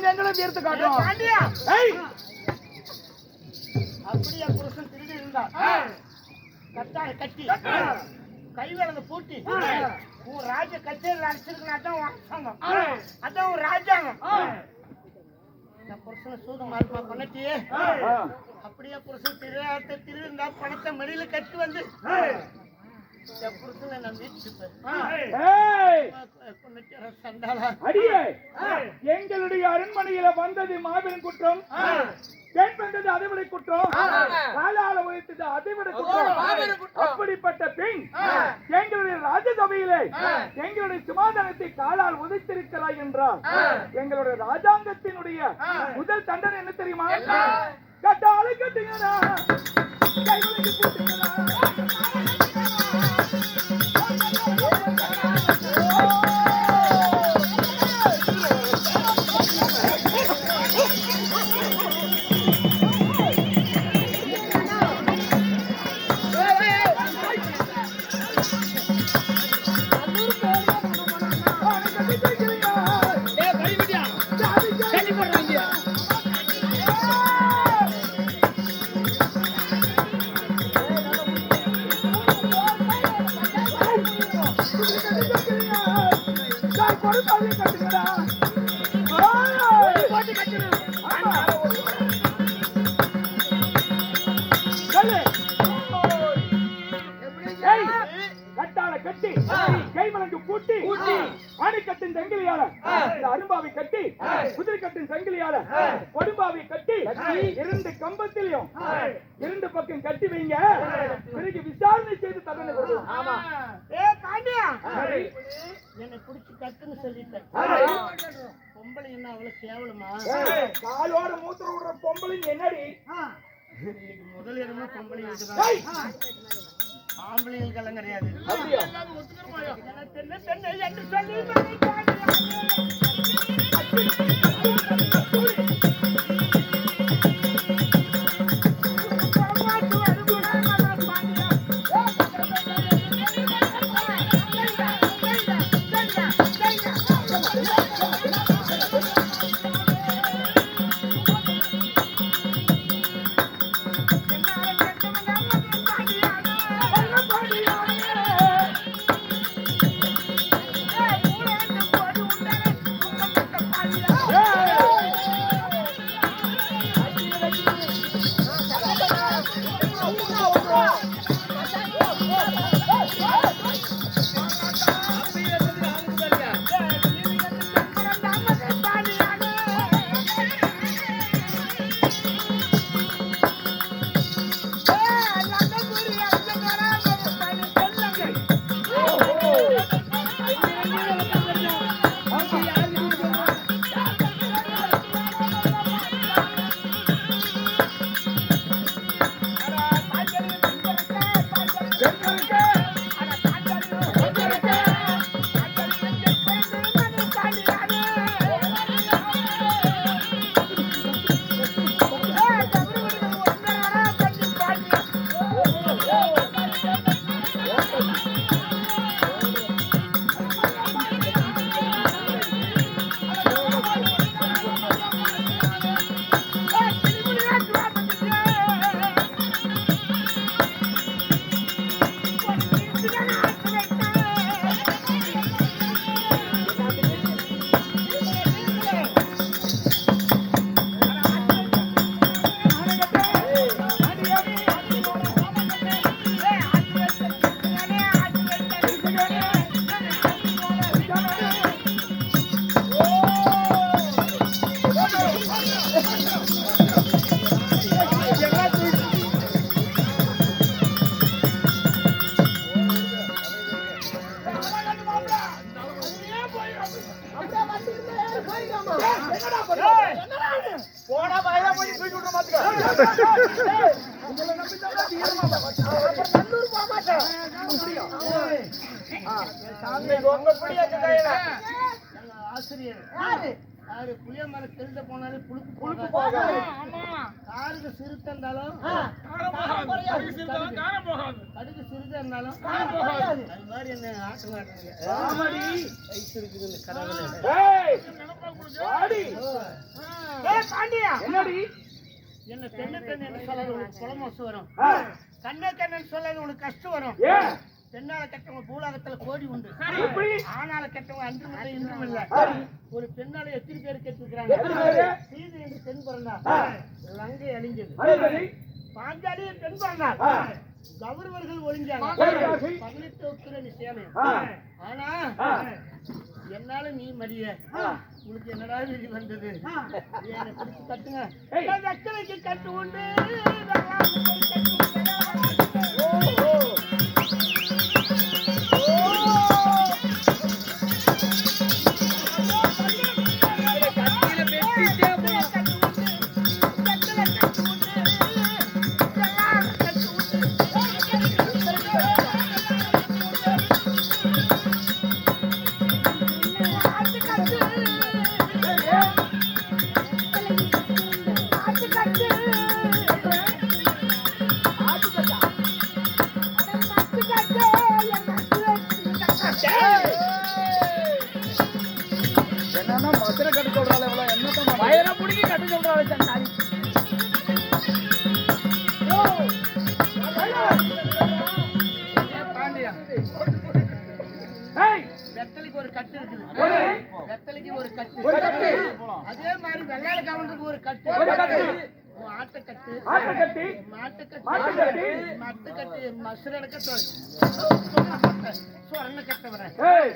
எங்களும் தீர்த்து காட்டுறோம். அப்படியே புருஷன் திருடி இருந்தா கட்டாய கட்டி கைவேலங்க பூட்டி உன் ராஜ கச்சேரியில் அடிச்சிருக்கா அதான் உன் ராஜாங்கம். புருஷனை சூதம் மாறுமா பண்ணட்டியே அப்படியே புருஷன் திருந்தா பணத்தை மடியில கட்டி வந்து புருஷனை நான் வீட்டுப்பேன். எங்களுடைய அரண்மனையில வந்தது மாபெரும் குற்றம், பெண் வந்தது அதைவிட குற்றம், காலால உழைத்தது அதைவிட குற்றம். அப்படிப்பட்ட பெண் எங்களுடைய ராஜசபையிலே எங்களுடைய சுமாதானத்தை காலால் உதைத்திருக்கிறாய் என்றால் எங்களுடைய ராஜாங்கத்தினுடைய முதல் தண்டனை என்ன தெரியுமா? கட்டாலை கட்டுங்களா, கைகளுக்கு கூட்டுங்களா. ஆணிக்கட்டின் சங்கிலியால அரும்பாவை கட்டி குதிரைக்கட்டின் சங்கிலியால கொடும்பாவை கட்டி இரண்டு கம்பத்திலையும் இரண்டு பக்கம் கட்டி வைங்க. பிறகு விசாரணை செய்து தண்டனை கொடுக்கணும். என்னை பிடிச்சி கட்டுன்னு சொல்லிட்டேன். பொம்பளை என்ன அவ்வளவு கேவலமா? காலோட மூத்திர விடுற பொம்பளை என்னடி? முதல் இடமா பொம்பளை இருக்குதான், ஆம்பளைங்களுக்கு எல்லாம் கிடையாது. புளிய மரம் தெரிஞ்ச போனாலே புழுக்கு காருக்கு சிறுத்தை இருந்தாலும் கடுக்கு சிறுத்தை இருந்தாலும் அது மாதிரி என்ன ஆட்டம் காட்டுறீங்க. வாடி. ஏய் பாண்டியா, என்னடி? என்ன தென்ன தென்னு சொல்லாத உனக்கு குளமோசு வரும். ஆ, கண்ணே கண்ணன்னு சொல்லாத உனக்கு கஷ்டம் வரும். ஏன்? தென்னால கெட்டவங்க பூலாகத்துல கோடி உண்டு. எப்படி? ஆனால கெட்டவங்க அன்றும் இல்லை இன்றும் இல்லை. ஒரு பெண்ணால எத்தனை பேர் எத்தனை பேரு? கெட்டிருக்கிறாங்க. சீதை என்று பெண் பிறந்தா ஆ. லங்கை அழிஞ்சது. அதேபடி. பாஞ்சாலியை பெண் பிறந்தார். ஆ. கௌரவர்கள் ஒழிஞ்சாங்க. ஒழிஞ்சார்கள். 18 உக்கிர நிச்சயம். ஆ. ஆனா ஆ. என்னால நீ மடிய உனக்கு என்னடா விதி வந்தது? என்னை பிடிச்சு கட்டுங்க. ஏய். என் வெத்தலைக்கு கட்டு உண்டு, வெள்ளாமைக்கு போய் கட்டு உண்டு. ஓ, ஓ. என்னன்னா மதுரை கட்டு சொல்றாள் எவ்வளவு என்ன வயரை பிடிக்கி கட்டு சொல்றாள் சண்டாரி. பாண்டியா, ஏய், வெத்தலைக்கு ஒரு கட்டு இருக்குது. ஒரு. வெத்தலைக்கு ஒரு கட்டு. ஒரு கட்டு. அதே மாதிரி வெள்ளாள கவுண்டருக்கு ஒரு கட்டு. ஒரு கட்டு. ஆட்டக்கட்டு, ஆட்டுக்கட்டி, மாட்டுக்கட்டு, மாட்டுக்கட்டு, மட்டுக்கட்டு, மசுரடக்கட்டு, சொரண கட்டவர ஏய்,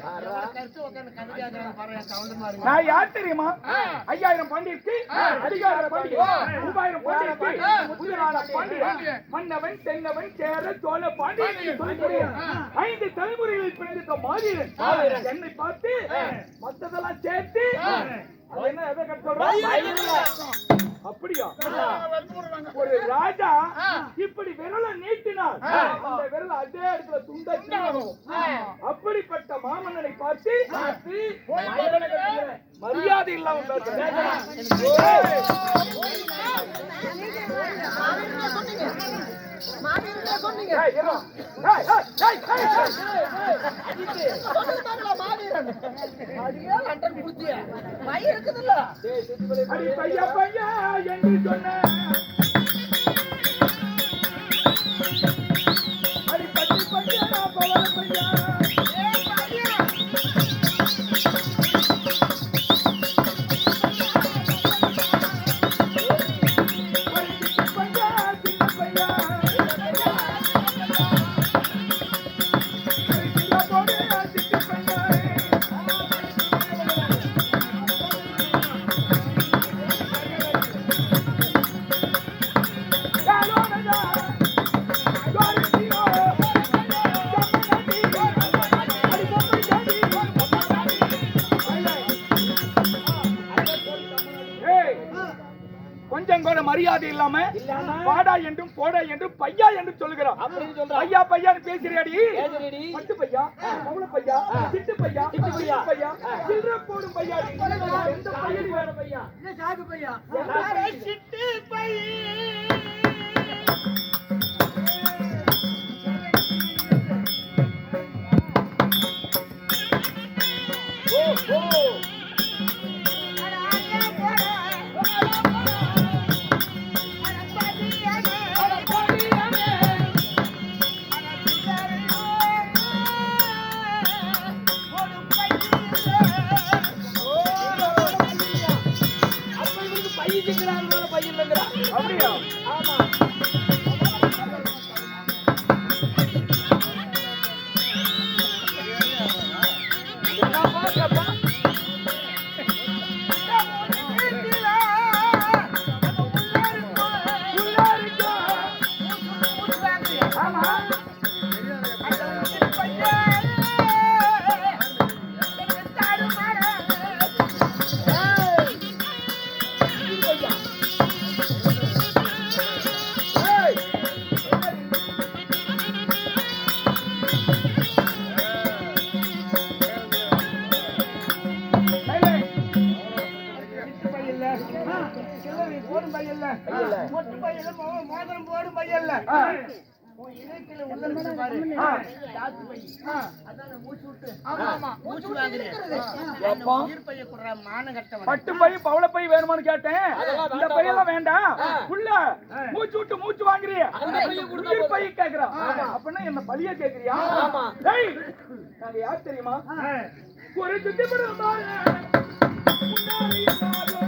கருத்து உட்காந்து கதை கேட்கறாங்க பாரு கவுண்டர் மாதிரி. நான் யார் தெரியுமா? 5000 பாண்டியருக்கு அதிகார பாண்டியன், 3000 பாண்டியருக்கு உயிரான பாண்டியன், மன்னவன் தென்னவன் சேர சோழ பாண்டியன் என்று சொல்லக்கூடிய 5 தலைமுறைகளில் பிறந்த மாவீரன். என்னை பார்த்து மத்ததெல்லாம் சேர்த்து அது என்ன எதை கட்ட சொல்றான்? அப்படியா? ஒரு ராஜா இப்படி விரல நீட்டினார், அந்த விரல் அதே இடத்துல துண்டா. அப்படிப்பட்ட மாமன்னனை பார்த்து மரியாதை இல்லாம பேசுறேன். அடி பையா பையா என்று சொன்ன அடி பட்டி பையா பவள பையா கொஞ்சம் கூட மரியாதை இல்லாம பாடா என்றும் போடா என்றும் பையா என்று சொல்லுகிறான். பையா பையான்னு பேசுறியாடி? பட்டு பையா, பவுள பையா, சிட்டு பையா, பையா, சில்ற போடும் பையா, எந்த பையடி வேணும் பையா? சிட்டு பைய அப்படியா? ஆமா. மோதிரம் போடும் பையல்ல, உன் இதயத்துல உள்ள இருக்கு பாரு. காத்து பை. அதான் மூச்சு விட்டு. மூச்சு வாங்குறேன். எப்போ? உயிர் பைய குடுற மானகட்டவன். பட்டு பை பவள பை வேணுமான்னு கேட்டேன். இந்த பையெல்லாம் வேண்டாம். உள்ள மூச்சு விட்டு மூச்சு வாங்குறிய. உயிர் பை கேக்குறான். அப்படின்னா என்ன பழிய கேக்குறியா? டேய் நாங்க யார் தெரியுமா? ஒரு சுத்தி படம் பாரு. முன்னாடி பாரு.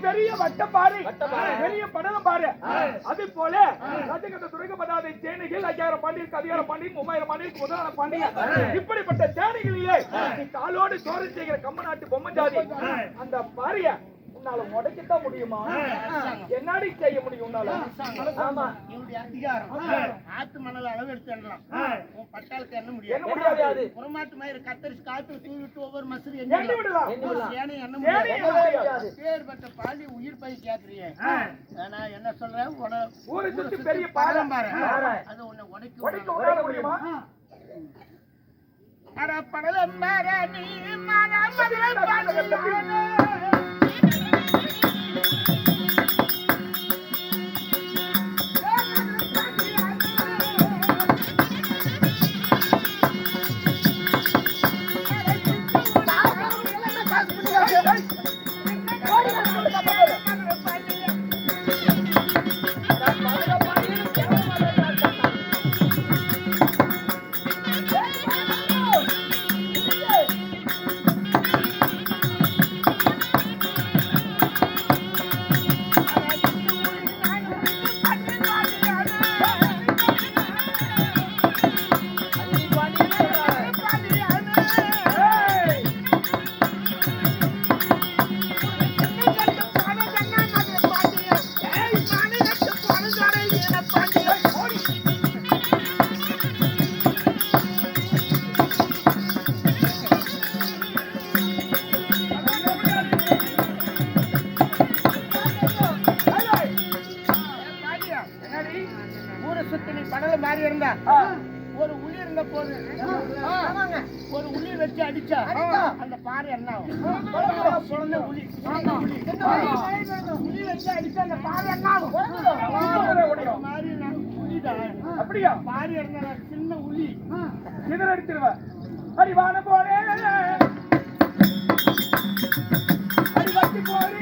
பெரிய வட்டம் பாரு, பெரிய படலம் பாரு. அது போல ராஜகட்ட துறைக்கப்படாத சேனைகள் 5000 பாண்டியருக்கு அதிகாரம் பாண்டியன் 3000 பாண்டியருக்கு முதலான பாண்டியன் இப்படிப்பட்ட சேனைகளிலே நீ காலோடு சோறு செய்கிற கம்ம நாட்டு பொம்மை ஜாதி அந்த பாரிய உன்னால முடக்கத்தான் முடியுமா? என்னடி செய்ய முடியும் உன்னால? ஆமா என்னுடைய அதிகாரம் ஆத்து மணல் அளவு எடுத்து எண்ணலாம். உன் பட்டாளுக்கு எண்ண என்ன முடியாது. புறமாட்டு மயிறு கத்தரிச்சு காத்து தூவிட்டு ஒவ்வொரு மசூரி எண்ணி விடலாம். சேனை எண்ண முடியாது. பேர்பட்ட பாண்டி உயிர் பை கேக்குறியே. ஆனா என்ன சொல்றேன், ஊரை சுத்தி பெரிய பாலம் பாரு. அது உன்னை உடைக்க முடியுமா? அட படலம் பாரு நீ மனம் பாரு. ஒரு உளி இருந்த போது ஒரு உளி வச்சு அடிச்சா அந்த பாறை என்ன ஆகும்? உளி வச்சு அடிச்சா அந்த பாறை என்ன ஆகும்? அப்படியா? பாறை இருந்தா சின்ன உளி சிதற அடிச்சிருவ. அறிவான போறே அறிவாக்கி போறே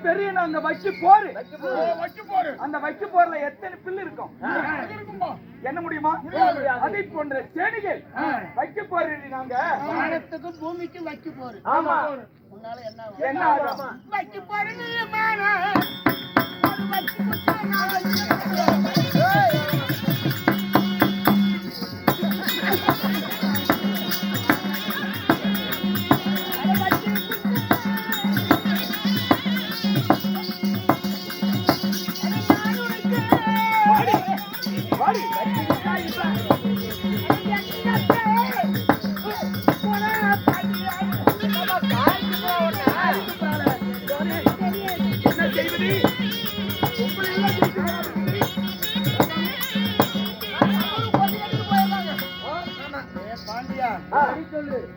பெரிய அந்த வைக்கு போரு அந்த வைக்கு போர்ல எத்தனை பில்லு இருக்கும் என்ன முடியுமா? அதை போன்ற சேனிகள் வைக்கு போரு. நாங்க வானத்துக்கும் பூமிக்கும் வைக்கு போரு. ஆமா உன்னால என்ன ஆகும்? வைக்கு போரு நீ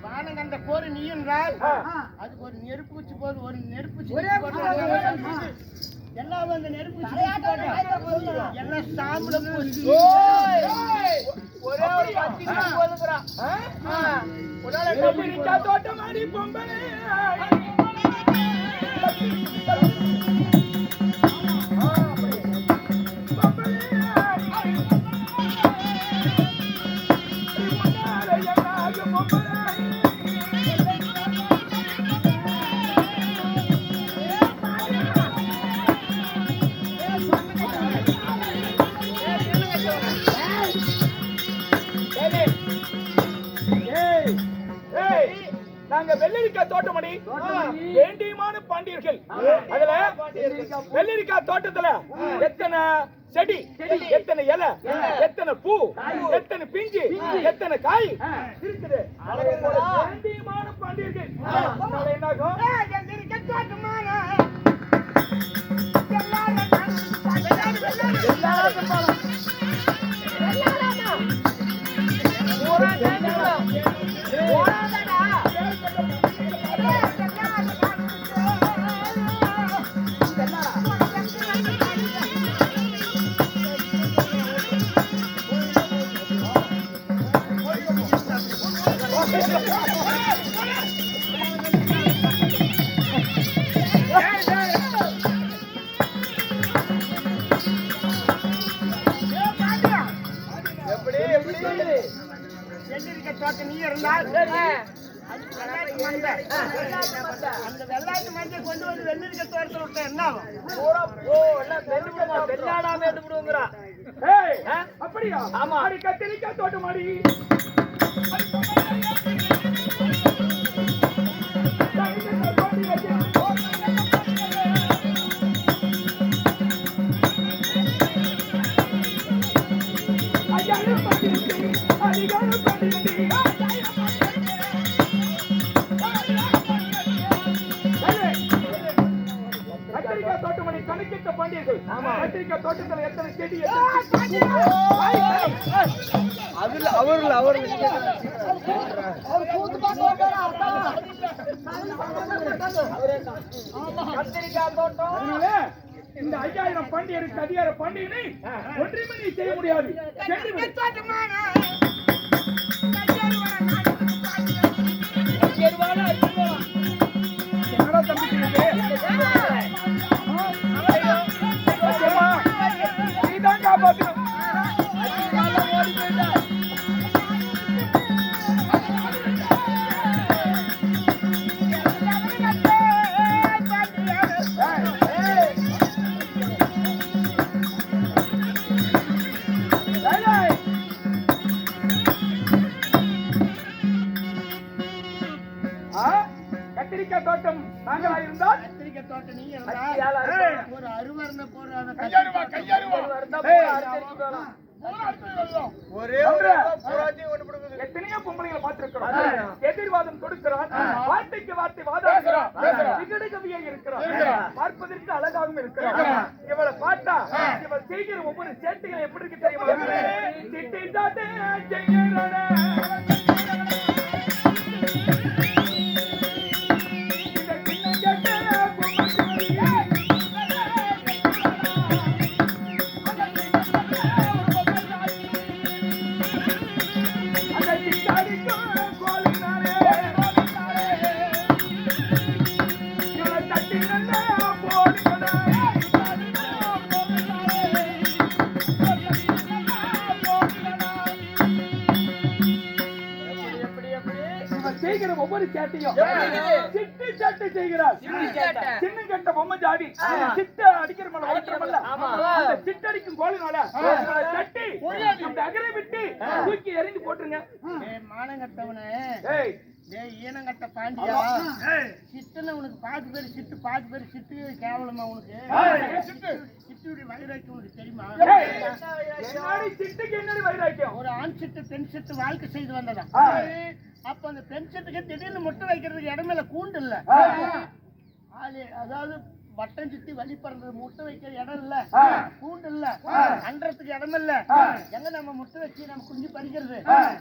வானகண்ட போரு நீ என்றால் அதுக்கு ஒரு நெருப்பூச்சி போது ஒரு நெருப்பூச்சி எல்லாம் அந்த நெருப்பூச்சி எல்லாம் சாப்பிட போச்சு. தோட்டம் நாங்க வெள்ளரிக்காய் தோட்டமணி வேண்டியமான பாண்டியர்கள். அதுல வெள்ளரிக்காய் தோட்டத்துல எத்தனை செடி, எத்தனை இலை, எத்தனை பூ, எத்தனை பிஞ்சு, எத்தனை காய் இருக்குது. வேண்டியமான பாண்டியர்கள் என்னாகும்? நீ இருந்தால் அந்த வெள்ளாட்டு மஞ்சள் கொண்டு வந்து வெள்ளரிக்க தோட்டத்தில் விட்ட என்ன வெள்ளாடாம எடுத்துடுங்கிறா. அப்படியா? ஆமா. கத்திரிக்காய் தோட்டம் மாடி கத்திரிக்காய் தோட்டமணி கணக்கிட்ட பாண்டியர்கள். கத்திரிக்காய் தோட்டத்தில் எத்தனை செடி, கத்திரிக்காய் தோட்டம். இந்த 5000 பாண்டியருக்கு அதிகார பாண்டியனை ஒன்றுமே செய்ய முடியாது. என்னடா தம்பி நீதான் காப்பாற்றணும். கத்திரிக்காய் தோட்டம் நாங்களா இருந்தால் கத்திரிக்காய் தோட்டம் நீங்க ஒரு அருவருந்த போறாத எத்தனையோ பொம்பளைகளை பார்த்திருக்கிறோம். எதிர்வாதம் கொடுக்கிறான், வார்த்தைக்கு வார்த்தை வாதாடுகிறான், விகடகவியை இருக்கிறான், பார்ப்பதற்கு அழகாகவும் இருக்கிறான். இவளை பார்த்தா இவள் செய்கிற ஒவ்வொரு சேட்டைகளை எப்படி இருக்கு தெரியுமா? செய்கிற ஒவ்வொரு சேட்டையும் சிட்டு சேட்டை செய்கிறார். சின்ன கட்ட பொம்மை ஜாடி சிட்ட அடிக்கிற மேல வளர்க்கிறமல்ல, அந்த சிட்டடிக்கும் கோலினால சட்டி அந்த அகரை விட்டு தூக்கி எறிந்து போட்டுருங்க. மானங்கட்டவனே, ஈனங்கட்ட பாண்டியா, சிட்டுன்னு உனக்கு பாதி பேர் சிட்டு, பாதி பேர் சிட்டு கேவலமா உனக்கு சிட்டுடைய வைராக்கியம் உனக்கு தெரியுமா? சிட்டுக்கு என்னடி வைராக்கியம்? ஒரு ஆண் சிட்டு பெண் சிட்டு வாழ்க்கை செய்து வந்ததா. அப்ப அந்த பெண் சிட்டுக்கு திடீர்னு முட்டை வைக்கிறதுக்கு இடமேல கூண்டு இல்ல, அதாவது வட்டம் சுத்தி வழி பறந்தது, முட்டை வைக்கிற இடம் இல்ல, கூண்டு இல்ல, அன்றதுக்கு இடம் இல்ல, எங்க நம்ம முட்டை வச்சு நம்ம குஞ்சு பறிக்கிறது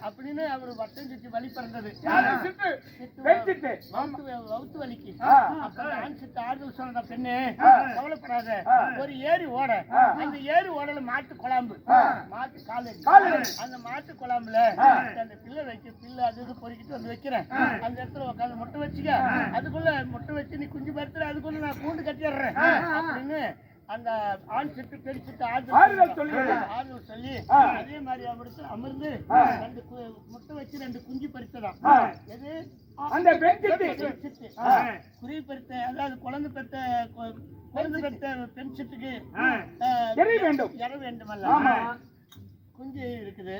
அப்படின்னு அவரு வட்டம் சுத்தி வழி பறந்தது. வவுத்து வலிக்கு அப்ப ஆண் சிட்டு ஆறுதல் சொன்னதா, பெண்ணு கவலைப்படாத, ஒரு ஏரி ஓட, அந்த ஏரி ஓடல மாட்டு குழம்பு, மாட்டு காலு, அந்த மாட்டு குழம்புல அந்த பிள்ளை வைக்க பிள்ளை அது இது பொறுக்கிட்டு வந்து வைக்கிறேன், அந்த இடத்துல உட்காந்து முட்டை வச்சுக்க, அதுக்குள்ள முட்டை வச்சு நீ குஞ்சு பறித்துற, அதுக்குள்ள நான் கூண்டு கட்டிடுறேன் அப்படின்னு அந்த ஆண் சிட்டு பெண் சிட்டு ஆறுதல் சொல்லி அதே மாதிரி அவருக்கு அமர்ந்து 2 முட்டை வச்சு 2 குஞ்சு பறித்ததான். எது அந்த பெண் சிட்டு குருவி பறித்த, அதாவது குழந்தை பெற்ற பெண் சிட்டுக்கு இற வேண்டும் அல்ல. குஞ்சு இருக்குது,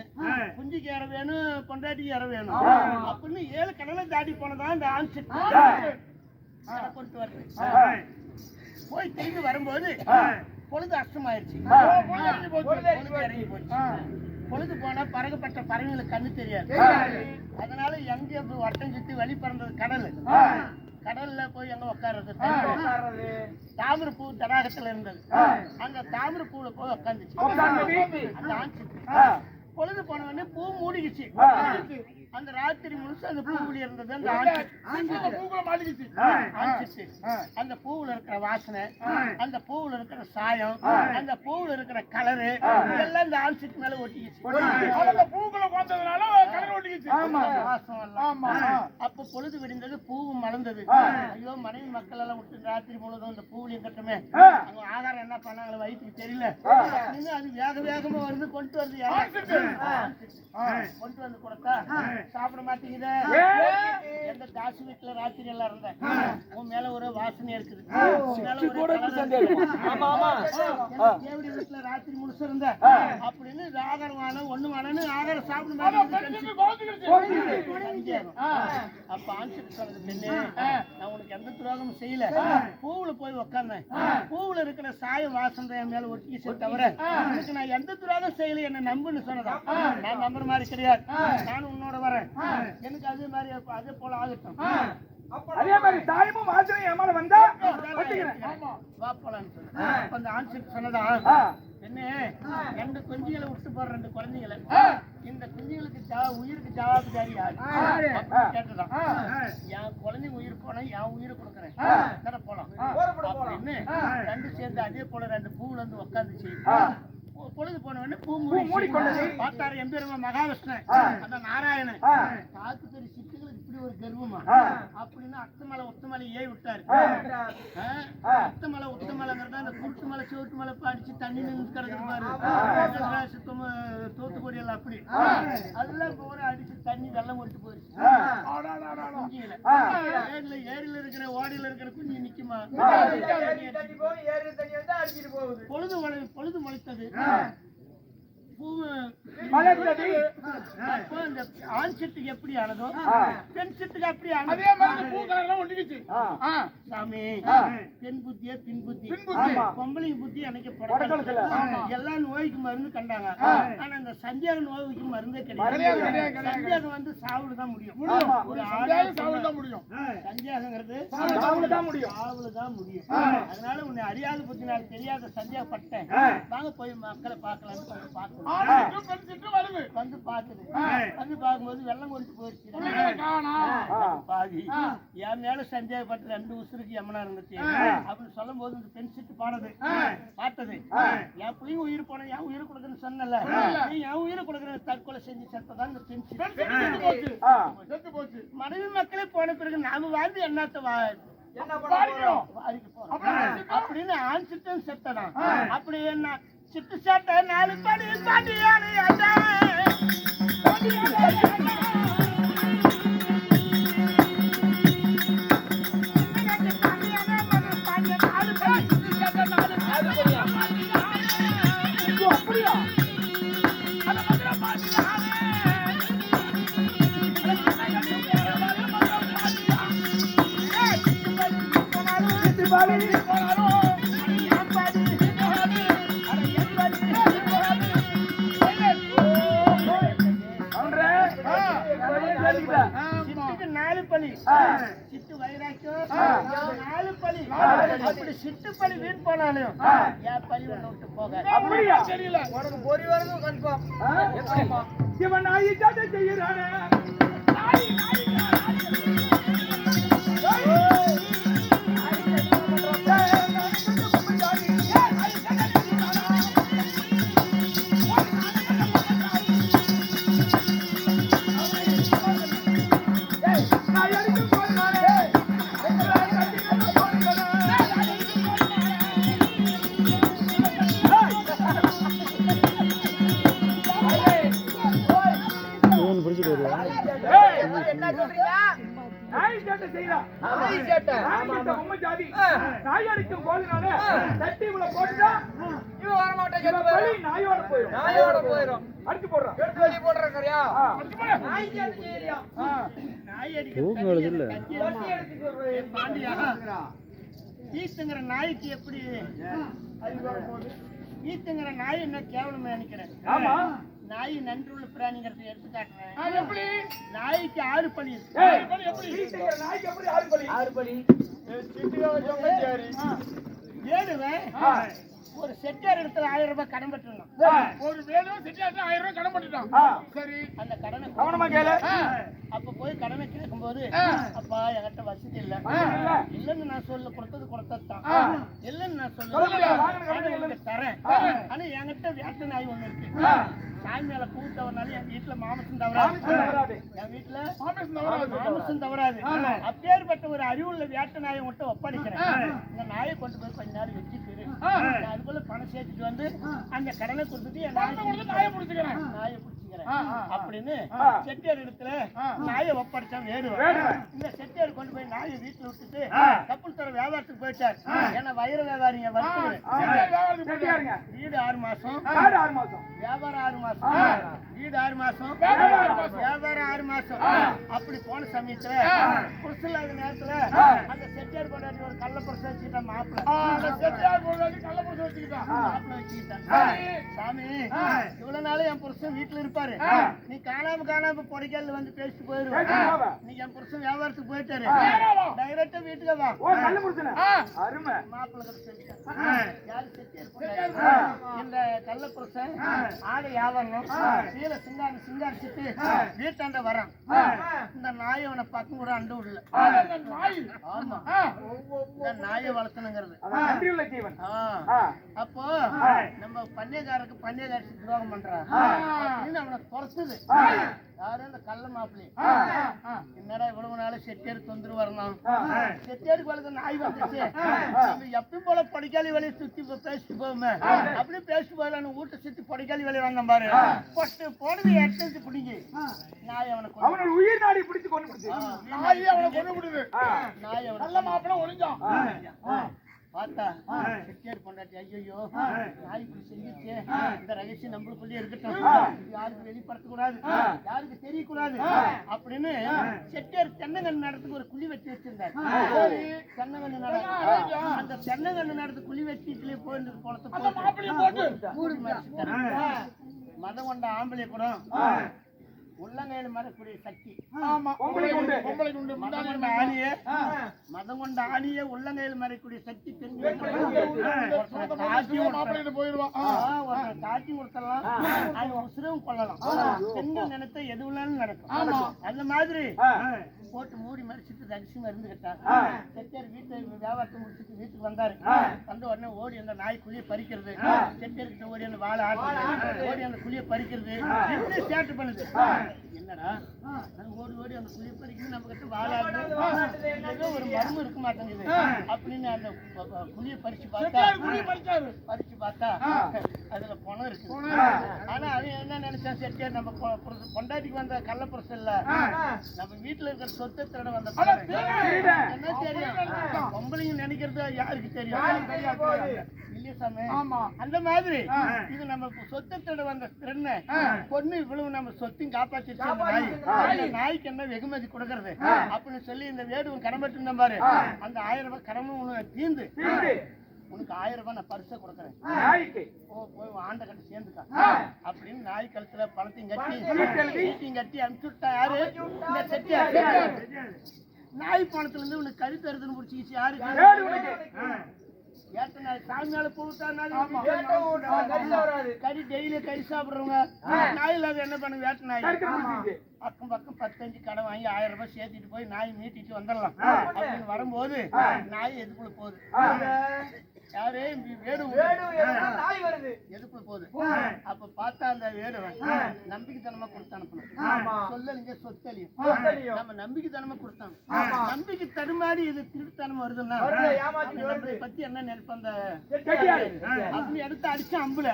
குஞ்சுக்கு இற வேணும், பொண்டாட்டிக்கு இற வேணும் அப்படின்னு 7 கடலை தாண்டி போனதான் இந்த ஆன்சர் கொண்டு வருது. போய் திரும்பி வரும்போது பொழுது அஷ்டமாயிருச்சு. பொழுது இறங்கி போச்சு. பொழுது போனா பறக்கப்பட்ட பறவைகளுக்கு கண்ணு தெரியாது. அதனால எங்க வட்டம் சுத்தி வழி பறந்தது கடல். கடல்ல போய் எங்க உட்கார்றது? தாமிர பூ தடாகத்துல இருந்தது. அந்த தாமிர பூல போய் உட்காந்துச்சு. அந்த ஆன்சர் பொழுது போன உடனே பூ மூடிக்குச்சு. அந்த ராத்திரி முழுசு அந்த பூவுல இருந்தது. அந்த அந்த பூவுல இருக்கிற வாசனை, அந்த பூவுல இருக்கிற சாயம், அந்த பூவுல இருக்கிற கலரு எல்லாம் இந்த ஆன்சிட் மேல ஒட்டிக்கிச்சு. பூக்களை பார்த்ததுனால கலர் ஒட்டிக்கிச்சு. வாசம் எல்லாம். அப்ப பொழுது விடிந்தது, பூவும் மலர்ந்தது. ஐயோ, மனைவி மக்கள் எல்லாம் விட்டு ராத்திரி முழுதும் இந்த பூவிலையும் கட்டுமே, அவங்க ஆதாரம் என்ன பண்ணாங்களோ வயிற்றுக்கு தெரியல. அது வேக வேகமா வந்து கொண்டு வருது. கொண்டு வந்து கொடுத்தா சாப்பிட மாட்டேங்குது. எந்த தாசி வீட்டுல ராத்திரி எல்லாம் இருந்தேன், உன் மேல ஒரு வாசனை இருக்குது. தேவடி வீட்டுல ராத்திரி முழுசு இருந்த அப்படின்னு ஆகாரம் வேணும், ஒண்ணு வேணும்னு ஆகாரம் சாப்பிட மாட்டேங்குது. அப்ப ஆன்சர் சொல்றது, பெண்ணு, நான் உனக்கு எந்த துரோகமும் செய்யல. பூவுல போய் உக்காந்தேன். பூவுல இருக்கிற சாய வாசனை என் மேல ஒட்டிக்கிச்சு தவிர உனக்கு நான் எந்த துரோகம் செய்யல. என்ன நம்புன்னு சொன்னதா? நான் நம்புற மாதிரி கிடையாது. நானும் உன்னோட வரேன். எனக்கு அதே மாதிரி அதே போல ஆகட்டும். அதே மாதிரி தாயமும் வாசனையும் என் மேல வந்தா வா போலான்னு சொன்ன. அந்த ஆன்சர் சொன்னதா, என்ன 2 குஞ்சுகளை விட்டு போற 2 குழந்தைகளை, இந்த குஞ்சுகளுக்கு உயிருக்கு ஜவாபுதாரி யாரு கேட்டதான். என் குழந்தைங்க உயிர் போனா என் உயிரை கொடுக்குறேன், போலாம் அப்படின்னு 2 சேர்ந்து அதே போல 2 பூவுல இருந்து உட்காந்துச்சு. பொழுது போன உடனே பூ மூடி பார்த்தாரு எம்பெருமா மகாவிஷ்ணு, அந்த நாராயணன். காத்து பெரிய சிட்டுகளுக்கு இப்படி ஒரு கர்வமா அப்படின்னு அத்தமலை உத்தமலை ஏய் விட்டாரு. அத்தமலை உத்தமலைங்கிறதா அந்த குருட்டு மலை சிவட்டு மலை அடிச்சு தண்ணி நின்று கிடக்குது பாரு, சுத்தமா தூத்துக்குடி எல்லாம் அப்படி அதெல்லாம் போற அடிச்சு தண்ணி வெள்ளம் கொண்டு போயிருச்சு. குஞ்சியில ஏரியில இருக்கிற ஓடியில இருக்கிற குஞ்சு நிக்குமா? பொழுது முளைத்தது, ஆண் செட்டுக்கு எப்படி ஆனதோ பெண் செட்டுக்கு அப்படி ஆனது. சாமி, பெண் புத்திய பின் புத்தி, பொம்பளை புத்தி அணைக்கப்பட எல்லா நோய்க்கு மருந்து கண்டாங்க. ஆனா இந்த சந்தியாக நோய்க்கு மருந்தே கிடையாது. சந்தியாகம் வந்து சாவுலதான் முடியும். சந்தியாகங்கிறது சாவுலதான் முடியும். அதனால உன்னை அறியாத புத்தி நான் தெரியாத சந்தியாகப்பட்டேன். வாங்க போய் மக்களை பார்க்கலாம்னு பார்க்கணும். வந்து பாக்குது. வந்து பார்க்கும்போது வெள்ளம் கொண்டு போயிடுச்சு. பாதி என் மேல சந்தேகப்பட்ட 2 உசுருக்கு யமனா இருந்துச்சு அப்படின்னு சொல்லும் போது இந்த பெண் சிட்டு பாடுது பார்த்தது. என் பிள்ளைங்க உயிர் போன என் உயிர் கொடுக்குறேன்னு சொன்னல, நீ என் உயிரை கொடுக்குற தற்கொலை செஞ்சு செத்ததான் இந்த பெண் சிட்டு போச்சு. மனைவி மக்களே போன பிறகு நாம வாழ்ந்து என்னத்த அப்படின்னு ஆண் சிட்டும் செத்ததான். அப்படி என்ன சிட்டு சேட்ட 4 படி பாண்டியான சிட்டுக்கு 4 பலி, சிட்டு வைராக்கியம் 4 பலி. அப்படி சிட்டு பலி வீண் போனாலும் என் பலி ஒண்ணு விட்டு போக தெரியல. உனக்கு பொறி வரணும் கன்ஃபார்ம். இவன் நாய் ஜாட செய்யறானே நாயடிக்கும் போதுனால தட்டி உள்ள போட்டுட்டா இவன் வரமாட்டேன். நாயோட போயிடும். அடிச்சு போடுறோம். எடுத்து வெளியே போடுறக்கறியா ஆ. நாய்க்கு அது செய்யறியா நாய் அடிக்க பசி எடுத்து சொல்றேன் பாண்டியா ஈத்துங்கிற நாய்க்கு எப்படி ஈத்துங்கிற நாய் என்ன கேவலமா நினைக்கிறேன். ஆமா. நாய் நன்றுள்ள பிராணிங்கிறத எடுத்து காட்டுறேன். அது எப்படி? நாய்க்கு 6 பல்லு இருக்கு. ஏய், எப்படி? வீட்டுங்கிற நாய்க்கு எப்படி 6 பல்லு? 6 பலி ஏழுவன் ஒரு செட்டியார் இடத்துல 1000 ரூபாய் கடன் பட்டுருந்தான். ஒரு வேலை செட்டியாட்டு 1000 ரூபாய் கடன் பண்ணிட்டான். ஆ. சரி அந்த கடனை கவனமா கேளு. அப்ப போய் கடனை கேட்கும்போது அப்பா என்கிட்ட வசதி இல்ல இல்ல. இல்லன்னு நான் சொல்ல கொடுத்ததுதான் இல்லன்னு நான் சொல்ல சொல்ல முடியாது. வாங்கின கடனை ஆனா இல்லைன்னு. உனக்கு தரேன். ஆனா என்கிட்ட வேட்டை நாய் ஒண்ணு இருக்கு. சாமி மேல பூ தவறினாலும் என் வீட்டுல மாமசம் தவறாது. வராது. என் வீட்டுல மாமேசன் அவராது. மாமசம் தவறாது. அப்பேற்பட்ட ஒரு அறிவுள்ள வேட்டை நாயை மட்டும் ஒப்படைக்கிறேன். இந்த நாயை கொண்டு போய் கொஞ்ச நேரம் வச்சுட்டு நான் அதுக்குள்ள பணம் சேர்த்துட்டு வந்து அந்த கடனை கொடுத்துட்டு என் நாயை பிடிச்சிக்கிறேன். நாயை பிடிச்சிக்கிறேன் அப்படின்னு செட்டியார் இடத்துல நாயை ஒப்படைச்சான் வேடுவன். வேடுவன். இந்த செட்டியார் கொண்டு போய் நாயை வீட்டுல விட்டுட்டு கப்பல் தர வியாபாரத்துக்கு போயிட்டார். ஏன்னா வயிறு வியாபாரிங்க வருது. செட்டியாருங்க. வீடு 6 மாசம், காடு 6 மாசம். வியாபாரம் 6 மாசம், வீடு 6 மாசம், வியாபாரம் 6 மாசம். அப்படி போன சமயத்துல புருஷலாத நேரத்துல அந்த செட்டியார் கொண்டாடி ஒரு கள்ள புருஷன் வச்சுக்கிட்டான். மாப்பிள்ளை வச்சுக்கிட்டான். சாமி இவ்வளவு நாள் என் புருஷன் வீட்டுல இருப்பாரு. நீ காணாம பொடிக்கல்ல வந்து பேசிட்டு போயிருவேன். நீ என் புருஷன் வியாபாரத்துக்கு போயிட்டாரு. டைரக்டா வீட்டுக்கு வா. ஓ, நல்ல புருஷனா? அருமை. மாப்பிள்ளை யாரு செட்டியார் இந்த கள்ள புருஷன் ஆடை வியாபாரம் கீழே சிங்காரிச்சுட்டு வீட்டாண்ட வரான். இந்த நாயை அவனை பக்கம் கூட அண்டு விடல. ஆமா, இந்த நாயை வளர்த்தணுங்கிறது. அதான் நன்றியுள்ள ஜீவன். அப்போ நம்ம பண்ணையக்காரருக்கு பண்ணையக்காரி துரோகம் பண்றான். அவனை துரத்துது யாரு இந்த கள்ள மாப்பிள்ளை. என்னடா இவ்வளவு நாள் செட்டியார் தொந்தரவு வரணும். செட்டியாருக்கு வளர்க்க நாய் வந்துச்சு. நம்ம எப்பயும் போல படிக்காளி வேலையை சுத்தி பேசிட்டு போவோமே அப்படி பேசிட்டு போயிடலாம். வீட்டை சுத்தி படிக்காளி வேலையை வந்தான் பாரு. போனது எட்டு பிடிங்க நாய் அவனோட உயிர் நாடி பிடிச்சு கொண்டு பிடிச்சு நாயை அவனை கொண்டு விடுது. நாய் நல்ல மாப்பிள்ளை ஒளிஞ்சான். பார்த்தா செட்டியார் பொண்டாட்டி ஐயோ நாய் இப்படி செஞ்சிருச்சு. இந்த ரகசியம் நம்மளுக்குள்ளே இருக்கட்டும். யாருக்கு வெளிப்படுத்த கூடாது, யாருக்கு தெரியக்கூடாது அப்படின்னு செட்டியார் தென்னங்கண்ணு நடத்துக்கு ஒரு குழி வெட்டி வச்சிருந்தாரு. தென்னங்கண்ணு நடத்து அந்த தென்னங்கண்ணு நடத்து குழி வெட்டிட்டுலயே போயிட்டு போனது மூடு மதம் கொண்ட ஆம்பளை கூட உள்ளங்கையில மறக்கூடிய சக்தி. மதம் கொண்ட ஆணியே உள்ளங்கையில் மறைக்கூடிய சக்தி தெரிஞ்சு காட்சி கொடுத்தலாம். அது உசுரவும் கொள்ளலாம். பெண்கள் நினைத்த எது உள்ளாலும் நடக்கும். அந்த மாதிரி போட்டு மூடி மறைச்சிட்டு ரகசியமா இருந்துகிட்டா. செட்டியார் வீட்டு வியாபாரத்தை முடிச்சுட்டு வீட்டுக்கு வந்தாரு. வந்த உடனே ஓடி அந்த நாய் குழியை பறிக்கிறது. செட்டியார் கிட்ட ஓடி அந்த வாழை ஆட்டு ஓடி அந்த குழியை பறிக்கிறது. ஸ்டார்ட் பண்ணுது. என்னடா ஓடி அந்த குழியை பறிக்கிறது நம்ம கிட்ட வாழாடு ஏதோ ஒரு மர்மம் இருக்க மாட்டேங்குது அப்படின்னு அந்த குழியை பறிச்சு பார்த்தா அதுல பணம் இருக்கு. ஆனா அவன் என்ன நினைச்சான் செட்டியார் நம்ம பொண்டாட்டிக்கு வந்த கள்ள புருஷன் இல்ல நம்ம வீட்டுல இருக்கிற சொத்தை திருட வந்த என்ன தெரியும். பொம்பளைங்க நினைக்கிறது யாருக்கு தெரியும் இல்லையா சாமி? அந்த மாதிரி இது நம்ம சொத்தை திருட வந்த திருண்ண பொண்ணு இவ்வளவு நம்ம சொத்தையும் காப்பாற்றிட்டு நாய்க்கு என்ன வெகுமதி கொடுக்கறது அப்படின்னு சொல்லி இந்த வேடுவன் கடன்பட்டு இருந்த பாரு. அந்த 1000 ரூபாய் கடமும் உனக்கு தீர்ந்து உனக்கு 1000 ரூபாய் நான் பரிசை கொடுக்குறேன். போய் ஆண்ட கட்டி சேர்ந்துக்கா அப்படின்னு நாய் கழுத்துல பணத்தையும் கட்டி அனுப்பிச்சு விட்டா. யாரு இந்த செட்டியார். நாய் பணத்துல இருந்து உனக்கு கழுத்து அறுதுன்னு முடிச்சுக்கிச்சு. யாருக்கு ஏத்த நாய் சாமியால போட்டாலும் கறி டெய்லி கறி சாப்பிடுறவங்க நாய் இல்லாத என்ன பண்ணுங்க வேட்ட நாய். பக்கம் 15 கடை வாங்கி 1000 ரூபாய் சேர்த்திட்டு போய் நாய் மீட்டிட்டு வந்துடலாம் அப்படின்னு வரும்போது நாய் எதுக்குள்ள போகுது. யாரு நாய் வருது எதுக்குள்ள போகுது. அப்ப பார்த்தா அந்த வேடுவன் நம்பிக்கைத்தனமா கொடுத்து அனுப்பணும். சொல்லலிங்க சொத்தலியும் நம்ம நம்பிக்கைத்தனமா கொடுத்தாங்க. நம்பிக்கை தடுமாறி இது திருத்தனம் வருதுன்னா நம்மளை பத்தி என்ன நினைப்ப அந்த அப்படி எடுத்து அடிச்சு அம்புல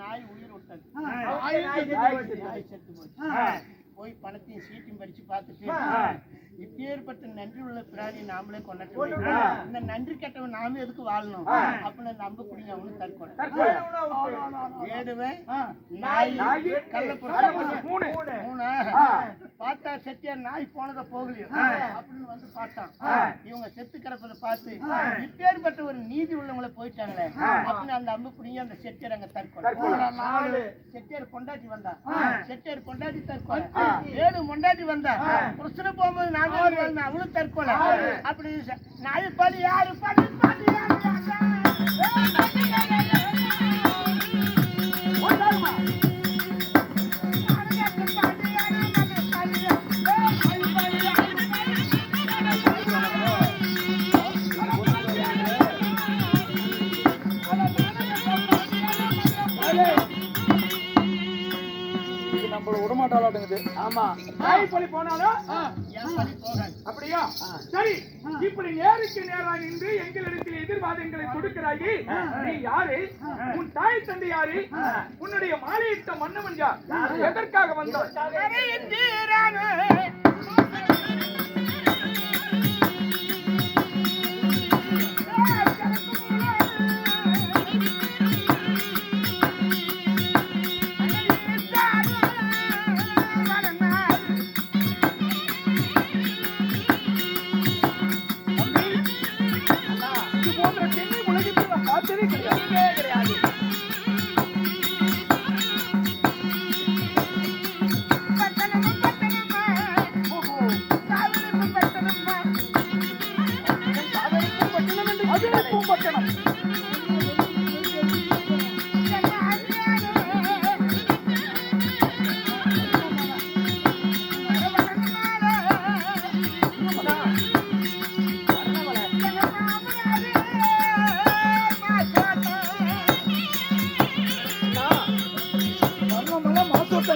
நாய் உயிர் விட்டது. நாய் செத்து போச்சு. போய் பணத்தையும் சீட்டையும் படிச்சு பார்த்துட்டு இப்பேற்பட்ட நன்றி உள்ள பிராணி நாமளே கொண்டாட்டு இந்த நன்றி கெட்டவன் நாம எதுக்கு வாழணும் அப்படின்னு நம்ப புடிங்க அவனு தற்கொலை ஏடுவேன் நாய் கள்ளப்புறம் மூணு மூணா பார்த்தா செட்டியார் நாய் போனதை போகலையோ அப்படின்னு வந்து பார்த்தான் இவங்க செத்து கிடப்பதை பார்த்து இப்பேற்பட்ட ஒரு நீதி உள்ளவங்களை போயிட்டாங்களே அப்படின்னு அந்த அம்பு புடிங்க அந்த செட்டியார் அங்க தற்கொலை செட்டியார் கொண்டாட்டி வந்தா செட்டியார் கொண்டாட்டி தற்கொலை ஏழு கொண்டாட்டி வந்தா பிரச்சனை போகும்போது நாங்க அவளும் தற்கொலை அப்படி நாய் பாடி யாரு பாடி பாடி நம்மள விடமாட்டாளாட்டுங்குது. ஆமா நாய் பலி போனாலும் என் பலி போகாது. அப்படியா? சரி, இப்படி நேருக்கு நேராக நின்று எங்களிடத்தில் எதிர்வாதங்களை கொடுக்கிறாயே, நீ யாரு? உன் தாய் தந்தை யாரு? உன்னுடைய மாலையிட்ட மன்னவன் யார்? எதற்காக வந்தார்?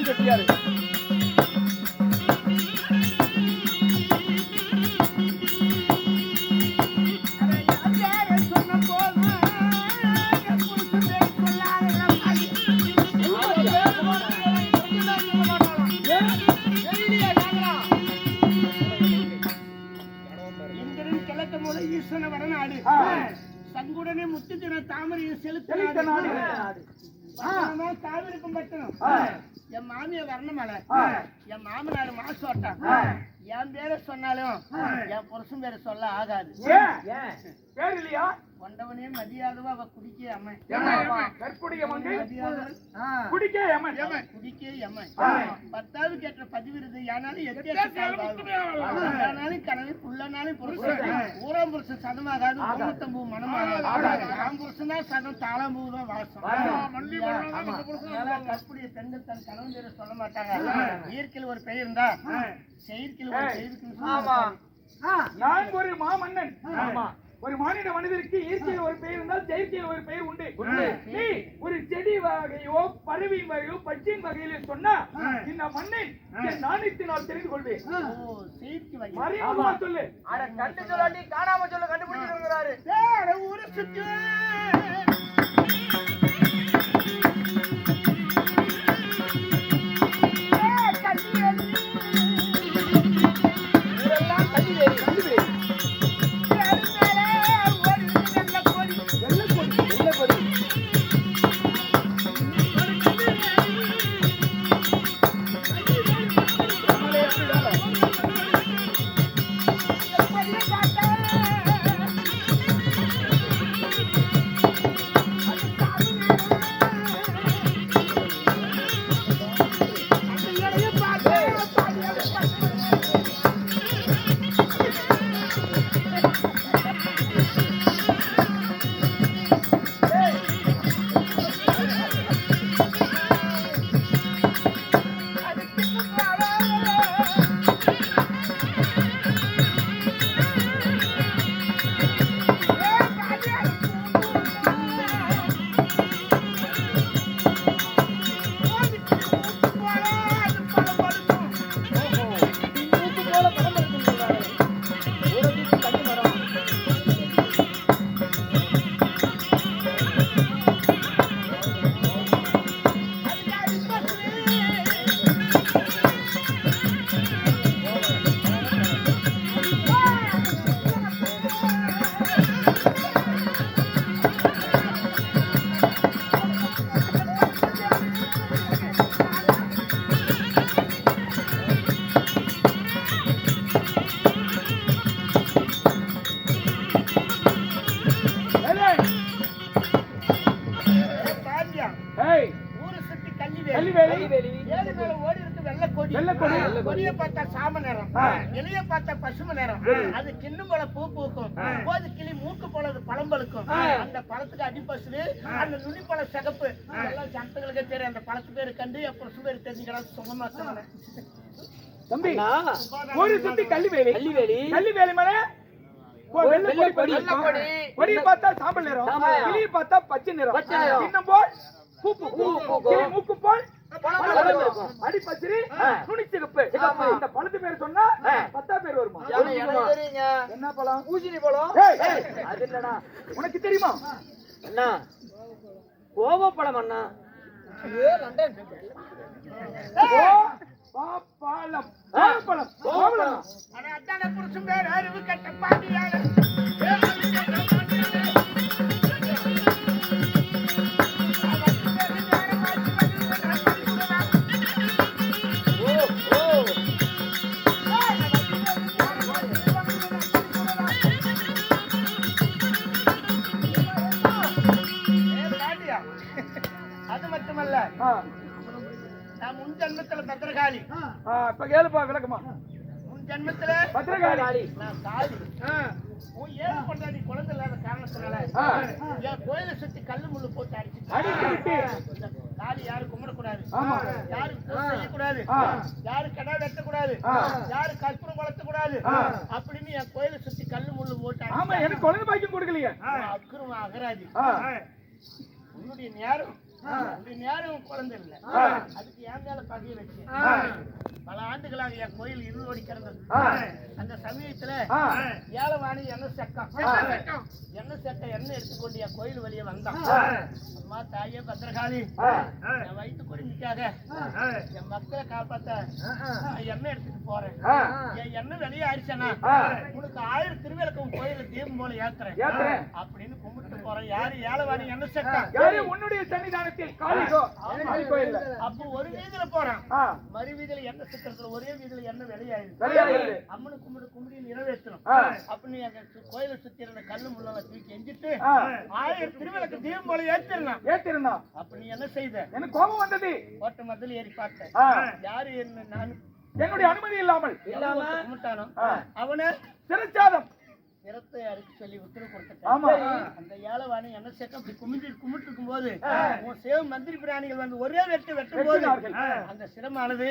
செட்டியாரு சங்குடனே முத்துத்தின தாமரையை செலுத்த தாவிருக்கும் பட்டணும் என் மாமிய வரணுமலை என் மாமனார் மாசோட்டான் என் பேரை சொன்னாலும் என் புருஷன் பேரை சொல்ல ஆகாது பேர் இல்லையா? கொண்டவனே மதியாதவா அவ குடிக்கே அம்மன் கற்புடைய மங்கை குடிக்கே அம்மன் குடிக்கே அம்மன் 10வது கேட்ட பதிவிருது யானாலும் எத்தானாலும் கனவு புள்ளனாலும் புருஷன் ஊரம் புருஷன் சதமாகாது 99 மனமாகாது ஆம் புருஷன் தான் சதம் தாளம்பூ தான் வாசம் கற்புடைய பெண்கள் தன் கணவன் பேரை சொல்ல மாட்டாங்க. இயற்கையில் ஒரு பெயர் இருந்தா செயற்கையில் ஒரு பெயருக்கு நான் ஒரு மாமன்னன். ஒரு மாநில மனிதருக்கு இயற்கையில் ஒரு பெயர் இருந்தால் செயற்கையில் ஒரு பெயர் உண்டு. நீ ஒரு செடி வகையோ பறவையின் வகையோ பட்சியின் வகையில சொன்னா இந்த மண்ணை நாணயத்தினால் தெரிந்து கொள்வேன். மறைமுகமா சொல்லு. கண்டு சொல்லாட்டி காணாம சொல்ல கண்டுபிடிச்சிருக்கிறாரு. ஊரை சுற்று அது கிண்ணம் போல பூ பூக்கும் போது கிளி மூக்கு போல அது பழம் பழுக்கும் அந்த பழத்துக்கு அடிப்பசு அந்த நுனி பழ சிகப்பு எல்லாம் ஜனத்துகளுக்கே தெரியும் அந்த பழத்து பேரு கண்டு என் புருஷன் பேரு தெரிஞ்சுக்கிறா சுகமா சொன்னேன் தம்பி ஒரு சுத்தி கள்ளிவேலி கள்ளிவேலி மேல வெள்ளை கொடி கொடி பார்த்தா சாம்பல் நிறம் கிளி பார்த்தா பச்சை நிறம் இன்னும் போல் பூ கிளி மூக்கு போல் அடி பச்சரி நுனி சிகப்பு இந்த பழத்து பேர் சொன்னா 10 பேர் வருமா என்ன பழம் ஊசினி பழம் அது இல்லடா உனக்கு தெரியுமா அண்ணா கோவப்படம் அண்ணா பாப்பழம் பாப்பழம் கோவலம் ஆனா அதான புருஷன் பேர் அறிவு கட்ட பாண்டியான அது மட்டுமல்ல நான் முன் ஜன்மத்துல பத்திரகாளி இப்ப கேளுப்பா விளக்கமா முன் ஜன்மத்துல பத்திரகாளி நான் காளி உன் ஏழு கொண்டாடி குழந்தை இல்லாத காரணத்தினால என் கோயிலை சுத்தி கல்லு முள்ளு போட்டு அடிச்சு காளி யாரு கும்பிடக்கூடாது யாரு செய்யக்கூடாது யாரு கடை வெட்டக்கூடாது யாரு கற்பூரம் வளர்த்தக்கூடாது அப்படின்னு என் கோயிலை சுத்தி கல்லு முள்ளு போட்டு ஆமா எனக்கு குழந்தை பாக்கியம் கொடுக்கலையே அக்குறமா அகராதி உன்னுடைய நேரம் குழந்தை இல்ல அதுக்கு என் மேல பகைய வச்சு பல ஆண்டுகளாக என் கோயில் இருளோடி கிடந்தது அந்த சமயத்துல ஏலவாணி எண்ணெய் சக்கம் எண்ணெய் எடுத்துக்கொண்டு என் கோயில் வெளியே வந்தான் அம்மா தாயே பத்திரகாளி என் வயிற்று குடிமைக்காக என் மக்களை காப்பாத்த எண்ணெய் எடுத்துட்டு போறேன் என் எண்ணெய் வெளியே ஆயிடுச்சேன்னா உனக்கு 1000 திருவிளக்கம் கோயில தீபம் போல ஏத்துறேன் அப்படின்னு கும்பிட்டு போறேன் யாரு ஏலவாணி எண்ணெய் சக்கம் உன்னுடைய சன்னிதானத்தில் காளி கோயில் அப்போ ஒரு வீதியில போறான் மறு வீதியில எண்ணெய் சித்திரத்துல ஒரே வீதியில எண்ணெய் வெளியாயிடுது அம்மனு கும்பிடி நிறைவேற்றணும் அப்படின்னு எங்க கோயிலை சுத்தி இருந்த கல்லு முள்ள தூக்கி எஞ்சிட்டு 1000 திருவிளக்கு தீபம் போல ஏத்திருந்தான் அப்ப நீ என்ன செய்த எனக்கு கோபம் வந்தது ஓட்ட மதில் ஏறி பார்த்தேன் யாரு என்ன நான் என்னுடைய அனுமதி இல்லாமல் கும்பிட்டானோ அவனை சிறைச்சாதம் சிரத்தை அறுக்க சொல்லி உத்தரவு கொடுத்துட்டேன் அந்த ஏலவாணி என்ன சேர்க்க அப்படி கும்பிட்டு இருக்கும் போது உன் சேவ மந்திரி பிராணிகள் வந்து ஒரே வெட்டும் போது அந்த சிரமானது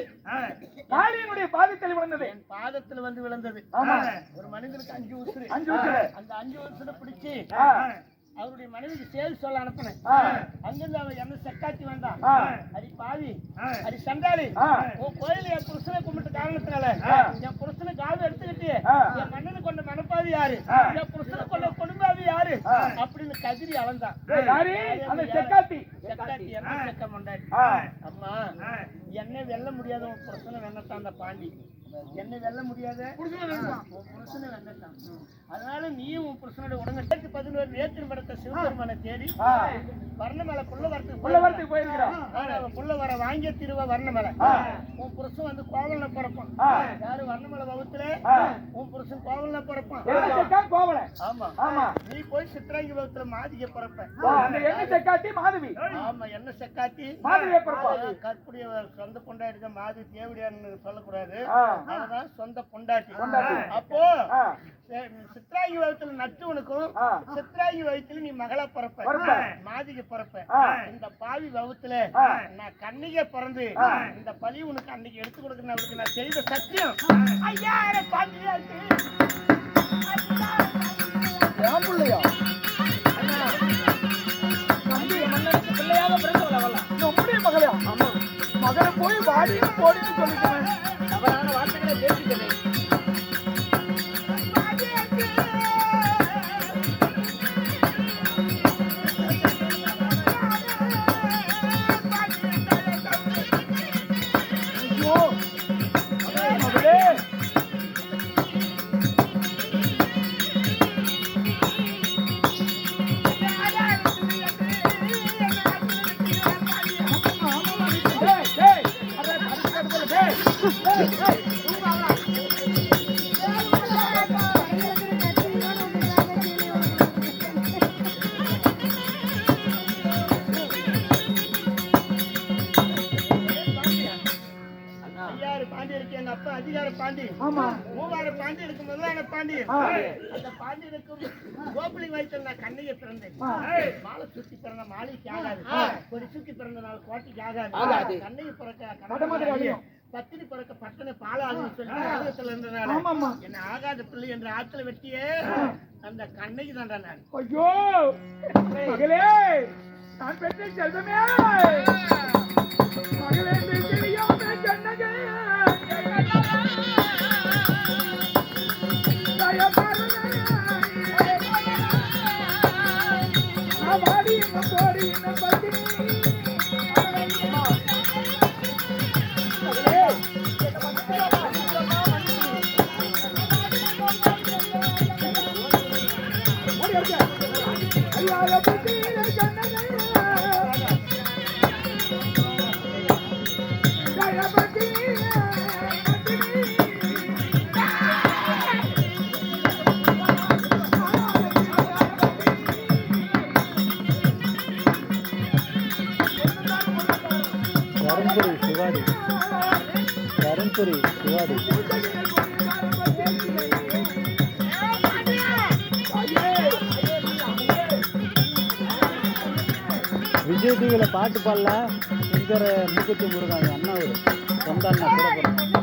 காளியினுடைய பாதத்தில் விழுந்தது என் பாதத்துல வந்து விழுந்தது ஒரு மனிதனுக்கு 5 உசுறு அந்த 5 உசுரை பிடிச்சு அவருடைய மனைவிக்கு சேல் சொல்ல அனுப்பினேன் அங்கிருந்து அவன் என்ன செக்காத்தி வந்தான் அடி பாவி அடி சண்டாளி உன் கோயில என் புருஷனை கும்பிட்டு காரணத்தினால என் புருஷனை காவல் எடுத்துக்கிட்டு என் மன்னனை கொண்ட மனப்பாவி யாரு என் புருஷனை கொண்ட கொடும்பாவி யாரு அப்படின்னு கதிரி அளந்தான் செக்காத்தி என்ன செக்க முண்டாடி அம்மா என்னை வெல்ல முடியாத உன் புருஷனை வெண்ணத்தான் அந்த பாண்டி என்னை வெல்ல முடியாத உன் புருஷனை வெண்ணத்தான் அதனால நீயும் உன் புருஷனோட உடனே 11 நேற்று படத்தை சிவபெருமான தேடி வர்ணமலை புள்ள வரத்துக்கு போயிருக்கிறான் புள்ள வர வாங்கிய திருவ வர்ணமலை உன் புருஷன் வந்து கோவலனை பிறப்பான் யாரு வர்ணமலை வகுத்துல உன் புருஷன் கோவலனை பிறப்பான் ஆமா நீ போய் சித்ராங்கி வகுத்துல மாதிக பிறப்ப மாதவி ஆமா என்ன செக்காத்தி கற்புடைய சொந்த பொண்டாட்டி மாதவி தேவடியான்னு சொல்லக்கூடாது அவதான் சொந்த பொண்டாட்டி அப்போ சித்ராங்கி வகுத்துல நட்டுவனுக்கும் சித்ராங்கி வகுத்துல நீ மகளா பிறப்ப மாதிக பிறப்ப இந்த பாவி வகுத்துல நான் கண்ணிகை பிறந்து இந்த பழி உனக்கு அன்னைக்கு எடுத்து கொடுக்கணும் அவளுக்கு நான் செய்த சத்தியம் ஐயா மகனை போய் வாடியும் போடின்னு சொல்லிட்டேன் தவறான வார்த்தைகளை பேசிக்கிறேன் பாண்டியனுக்கு முதலான பாண்டியன் அந்த பாண்டியனுக்கும் கோபுலி வயிற்றில் நான் கண்ணையை பிறந்தேன் மாலை சுத்தி பிறந்த மாலைக்கு ஆகாது ஒரு சுத்தி பிறந்த நாள் கோட்டைக்கு ஆகாது கண்ணையை பிறக்க பத்தினி பிறக்க பட்டனை பாலாதுன்னு சொல்லி ஆகத்துல இருந்தனால என்ன ஆகாத பிள்ளை என்ற ஆத்துல வெட்டியே அந்த கண்ணைக்கு தான்டா நான். ஐயோ மகளே, நான் பெற்ற செல்வமே மகளே, தெரியாம கண்ணகே தருமபுரி சிவாடி விஜய் டிவியில் பாட்டு பாடல இங்கே மூக்குத்தி முருகன் அண்ணா ஒரு சொந்த அண்ணா கூட